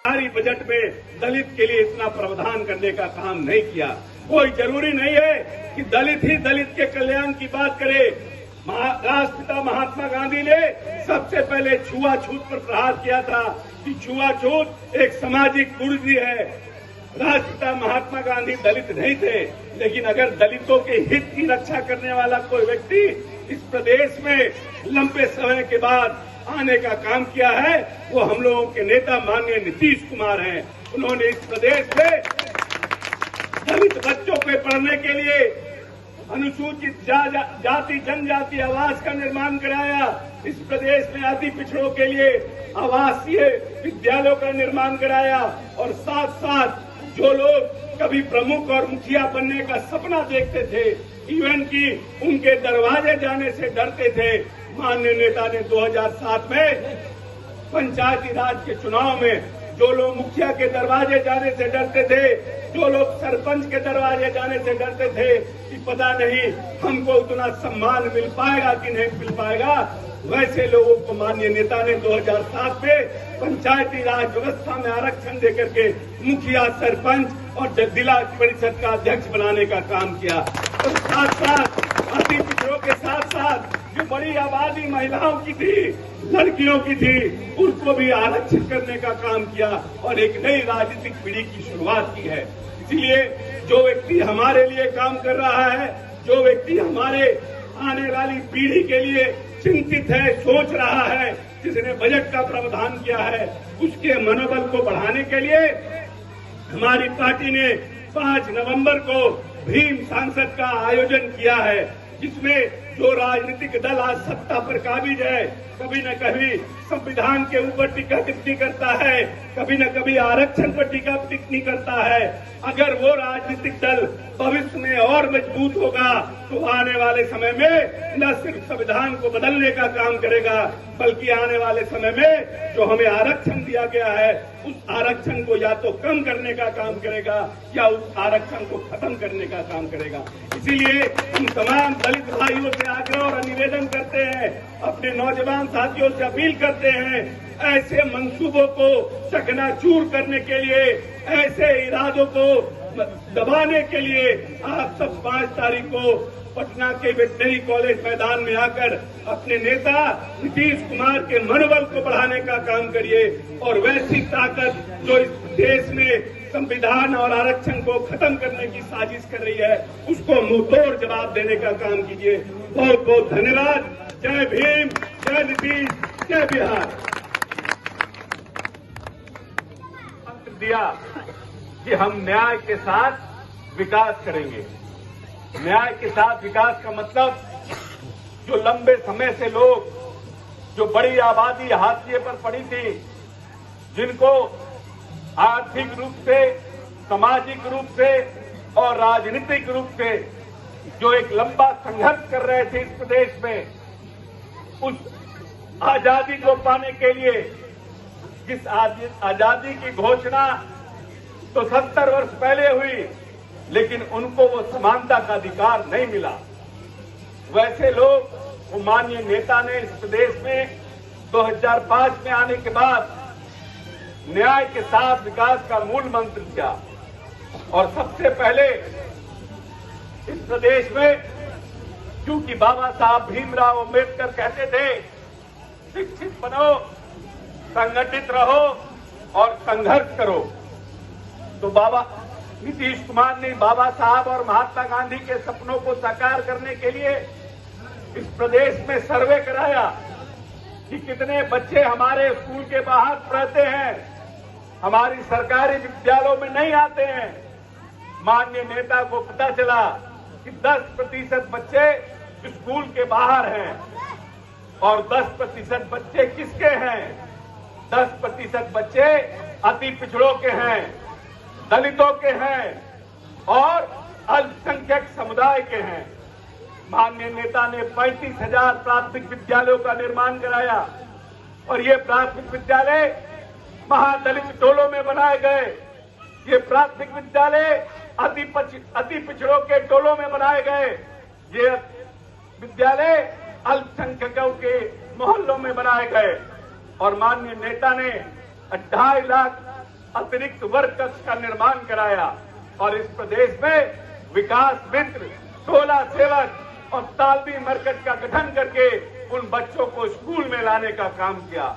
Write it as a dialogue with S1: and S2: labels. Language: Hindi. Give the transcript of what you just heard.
S1: सरकारी बजट में दलित के लिए इतना प्रावधान करने का काम नहीं किया। कोई जरूरी नहीं है कि दलित ही दलित के कल्याण की बात करे। राष्ट्रपिता महात्मा गांधी ने सबसे पहले छुआछूत पर प्रहार किया था कि छुआछूत एक सामाजिक कुरीति है। राष्ट्रपिता महात्मा गांधी दलित नहीं थे, लेकिन अगर दलितों के हित की रक्षा करने वाला कोई व्यक्ति इस प्रदेश में लंबे समय के बाद आने का काम किया है, वो हम लोगों के नेता माननीय नीतीश कुमार हैं। उन्होंने इस प्रदेश में दलित बच्चों के पढ़ने के लिए अनुसूचित जाति जनजाति आवास का निर्माण कराया। इस प्रदेश में अति पिछड़ों के लिए आवासीय विद्यालयों का निर्माण कराया और साथ साथ जो लोग कभी प्रमुख और मुखिया बनने का सपना देखते थे, इवन की उनके दरवाजे जाने से डरते थे, माननीय नेता ने 2007 में पंचायती राज के चुनाव में जो लोग मुखिया के दरवाजे जाने से डरते थे, जो लोग सरपंच के दरवाजे जाने से डरते थे कि पता नहीं हमको उतना सम्मान मिल पाएगा कि नहीं मिल पाएगा, वैसे लोगों को माननीय नेता ने 2007 में पंचायती राज व्यवस्था में आरक्षण देकर के मुखिया, सरपंच और जिला परिषद का अध्यक्ष बनाने का काम किया। और साथ साथ अति पिछड़ों के साथ साथ जो बड़ी आबादी महिलाओं की थी, लड़कियों की थी, उनको भी आरक्षित करने का काम किया और एक नई राजनीतिक पीढ़ी की शुरुआत की है। इसलिए जो व्यक्ति हमारे लिए काम कर रहा है, जो व्यक्ति हमारे आने वाली पीढ़ी के लिए चिंतित है, सोच रहा है, जिसने बजट का प्रावधान किया है, उसके मनोबल को बढ़ाने के लिए हमारी पार्टी ने 5 नवंबर को भीम सांसद का आयोजन किया है, जिसमें जो राजनीतिक दल आज सत्ता पर काबिज है, कभी न कभी संविधान के ऊपर टीका टिप्पणी करता है, कभी न कभी आरक्षण पर टीका टिप्पणी करता है। अगर वो राजनीतिक दल भविष्य में और मजबूत होगा तो आने वाले समय में न सिर्फ संविधान को बदलने का काम करेगा, बल्कि आने वाले समय में जो हमें आरक्षण दिया गया है, उस आरक्षण को या तो कम करने का काम करेगा या उस आरक्षण को खत्म करने का काम करेगा। इसीलिए हम तमाम दलित भाइयों से आग्रह और निवेदन करते हैं, अपने नौजवान साथियों से अपील करते हैं, ऐसे मंसूबों को चकनाचूर करने के लिए, ऐसे इरादों को दबाने के लिए आप सब 5 तारीख को पटना के वेटनरी कॉलेज मैदान में आकर अपने नेता नीतीश कुमार के मनोबल को बढ़ाने का काम करिए और वैसी ताकत जो इस देश में संविधान और आरक्षण को खत्म करने की साजिश कर रही है, उसको मुंहतोड़ जवाब देने का काम कीजिए। बहुत बहुत धन्यवाद। जय भीम, जय नीतीश, जय बिहार। मंत्र दिया कि हम न्याय के साथ विकास करेंगे। न्याय के साथ विकास का मतलब जो लंबे समय से लोग, जो बड़ी आबादी हाशिए पर पड़ी थी, जिनको आर्थिक रूप से, सामाजिक रूप से और राजनीतिक रूप से जो एक लंबा संघर्ष कर रहे थे इस प्रदेश में, उस आजादी को पाने के लिए, जिस आजादी की घोषणा तो 70 वर्ष पहले हुई, लेकिन उनको वो समानता का अधिकार नहीं मिला, वैसे लोग वो माननीय नेता ने इस प्रदेश में 2005 में आने के बाद न्याय के साथ विकास का मूल मंत्र दिया। और सबसे पहले इस प्रदेश में, क्योंकि बाबा साहब भीमराव अम्बेडकर कहते थे शिक्षित बनो, संगठित रहो और संघर्ष करो, तो बाबा नीतीश कुमार ने बाबा साहब और महात्मा गांधी के सपनों को साकार करने के लिए इस प्रदेश में सर्वे कराया कि कितने बच्चे हमारे स्कूल के बाहर पढ़ते हैं, हमारी सरकारी विद्यालयों में नहीं आते हैं। माननीय नेता को पता चला कि 10% बच्चे स्कूल के बाहर हैं और 10% बच्चे किसके हैं? 10% बच्चे अति पिछड़ों के हैं, दलितों के हैं और अल्पसंख्यक समुदाय के हैं। माननीय नेता ने 35,000 प्राथमिक विद्यालयों का निर्माण कराया और ये प्राथमिक विद्यालय महादलित टोलों में बनाए गए। ये प्राथमिक विद्यालय अति पिछड़ों के टोलों में बनाए गए। ये विद्यालय अल्पसंख्यकों के मोहल्लों में बनाए गए और माननीय नेता ने 2.5 लाख अतिरिक्त वर्ग कक्ष का निर्माण कराया और इस प्रदेश में विकास मित्र, टोला सेवक और तालबी मरकज का गठन करके उन बच्चों को स्कूल में लाने का काम किया।